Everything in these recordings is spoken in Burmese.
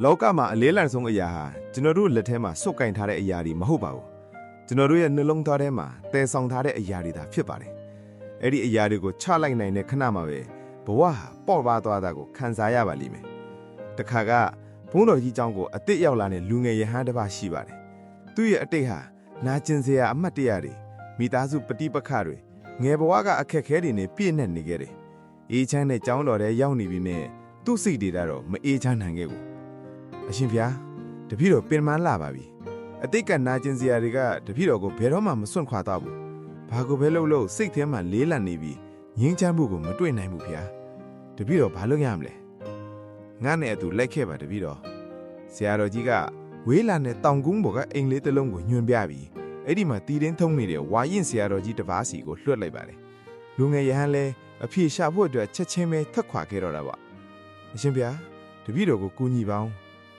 လောကမှာအလေးလံဆုံးအရာဟာကျွန်တော်တို့လက်ထဲမှာစုပ်ကင်ထားတဲ့အရာတွေမဟုတ်ပါဘူးကျွန်တော်တို့ရဲ့နှလုံးသားထဲမှာတည်ဆောင်ထားတဲ့အရာတွေသာဖြစ်ပါတယ်အဲ့ဒီအရာတွေကိုချလိုက်နိုင်တဲ့ခဏမှာပဲဘဝဟာပေါ့ပါသွားတာကိုခံစားရပါလိမ့်မယ်တခါကဘုန်းတော်ကြီးကျောင်းကိုအစ်စ်ရောက်လာတဲ့လူငယ်ရဟန်းတစ်ပါးရှိပါတယ်သူ့ရဲ့အတိတ်ဟာနာကျင်စရာအမှတ်တရတွေမိသားစုပဋိပက္ခတွေငယ်ဘဝကအခက်အခဲတွေနဲ့ပြည့်နှက်နေခဲ့တယ်အေးချမ်းတဲ့ကျောင်းတော်ထဲရောက်နေပြီနဲ့သူ့စိတ်တွေတော့မအေးချမ်းနိုင်ခဲ့ဘူးအရှင်ဘုရားတပည့်တော်ပင်မလာပါပြီအတိတ်ကနာကျင်စရာတွေကတပည့်တော်ကိုဘယ်တော့မှမစွန့်ခွာတော့ဘူးဘာကိုပဲလုပ်လို့စိတ်ထဲမှာလေးလံနေပြီးငြင်းချမ်းမှုကိုမတွေ့နိုင်ဘူးဘုရားတပည့်တော်ဘာလုပ်ရမလဲငါနဲ့အတူလိုက်ခဲ့ပါတပည့်တော်ဆရာတော်ကြီးကဝေးလာတဲ့တောင်ကုန်းပေါ်ကအိမ်လေးတစ်လုံးကိုညွှန်ပြပြီးအဲ့ဒီမှာတည်တင်းထုံးနေတဲ့ဝါရင်ဆရာတော်ကြီးတစ်ပါးစီကိုလွှတ်လိုက်ပါတယ်လူငယ်ရဟန်းလဲအဖြေရှာဖို့အတွက်ချက်ချင်းပဲထွက်ခွာခဲ့တော့တာပါအရှင်ဘုရားတပည့်တော်ကိုကူညီပါအောင်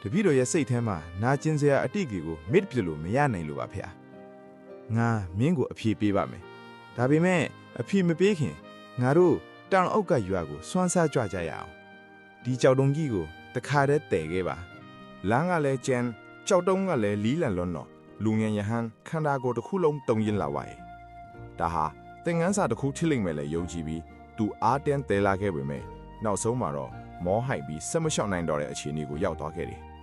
တပည့်တော်ရဲ့စိတ်ထဲမှာနာကျင်စရာအတိတ်ကိုမစ်ပြလို့မရနိုင်လို့ပါဖေ။ငါမင်းကိုအဖြေပေးပါမယ်။ဒါပေမဲ့အဖြေမပေးခင်ငါတို့တောင်အောက်ကရွာကိုစွမ်းစားကြွကြရအောင်။ဒီကြောက်တုံးကြီးကိုတခါတည်းတည်ခဲ့ပါ။လမ်းကလည်းကျန်းကြောက်တုံးကလည်းလီးလံလွန်းတော့လူငယ်ရဟန်းခန္ဓာကိုယ်တစ်ခုလုံးတုံရင်လာပါရဲ့။ဒါဟာသင်ငန်းစာတစ်ခုထိလိမ့်မယ်လေယုံကြည်ပြီးသူအားတန်းတဲလာခဲ့ပေမဲ့နောက်ဆုံးမှာတော့မောဟိုက်ပြီးဆက်မလျှောက်နိုင်တော့တဲ့အခြေအနေကိုရောက်သွားခဲ့တယ်။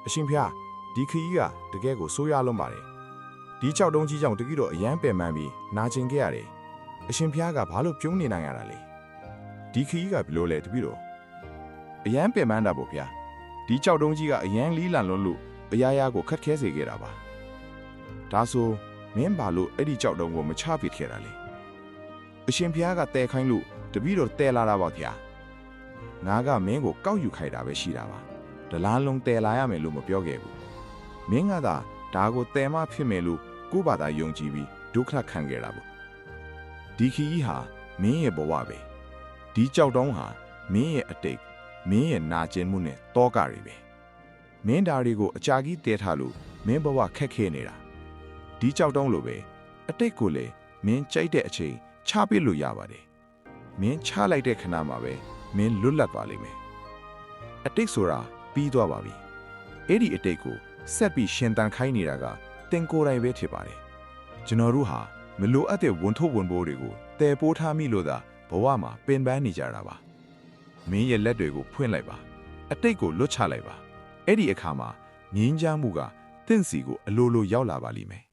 အရှင်ဖျားဒီခကြီးကတကယ်ကိုဆိုးရွားလွန်းပါတယ်ဒီကြောက်တုံးကြီးကြောင့်တတိတော့အယမ်းပင်ပန်းပြီးနာကျင်ခဲ့ရတယ်အရှင်ဖျားကဘာလို့ပြုံးနေနိုင်ရတာလဲဒီခကြီးကဘလို့လဲတတိတော့အယမ်းပင်ပန်းတာပေါ့ဗျာဒီကြောက်တုံးကြီးကအယမ်းလီးလံလွန်းလို့အရာရာကိုခတ်ခဲစေခဲ့တာပါဒါဆိုမင်းဘာလို့အဲ့ဒီကြောက်တုံးကိုမချပစ်ခဲ့တာလဲအရှင်ဖျားကတဲခိုင်းလို့တတိတော့တဲလာတာပါဗျာငါကမင်းကိုကောက်ယူခိုက်တာပဲရှိတာပါဒလားလုံးတဲလာရမယ်လို့မပြောခဲ့ဘူးမင်းကသာဒါကိုတဲမဖြစ်မယ်လို့ကိုယ့်ဘာသာယုံကြည်ပြီးဒုက္ခခံခဲ့တာပေါ့ဒီခီးဟာမင်းရဲ့ဘဝပဲဒီကြောက်တုံးဟာမင်းရဲ့အတိတ်မင်းရဲ့နာကျင်မှုနဲ့တောကတွေပဲမင်းဒါတွေကိုအကြာကြီးတဲထားလို့မင်းဘဝခက်ခဲနေတာဒီကြောက်တုံးလိုပဲအတိတ်ကိုလည်းမင်းကြိုက်တဲ့အချိန်ချပစ်လို့ရပါတယ်မင်းချလိုက်တဲ့ခဏမှာပဲမင်းလွတ်လပ်ပါလိမ့်မယ်အတိတ်ဆိုတာပြီးသွားပါပြီအဲ့ဒီအတိတ်ကိုဆက်ပြီးရှင်တန်ခိုင်းနေတာကတင်ကိုယ်တိုင်ပဲဖြစ်ပါတယ်ကျွန်တော်တို့ဟာမလိုအပ်တဲ့ဝန်ထုတ်ဝန်ပိုးတွေကိုတည်ပိုးထားမိလို့သာဘဝမှာပင်ပန်းနေကြတာပါမင်းရဲ့လက်တွေကိုဖွင့်လိုက်ပါအတိတ်ကိုလွတ်ချလိုက်ပါအဲ့ဒီအခါမှာငြင်းချမ်းမှုကတင့်စီကိုအလိုလိုရောက်လာပါလိမ့်မယ်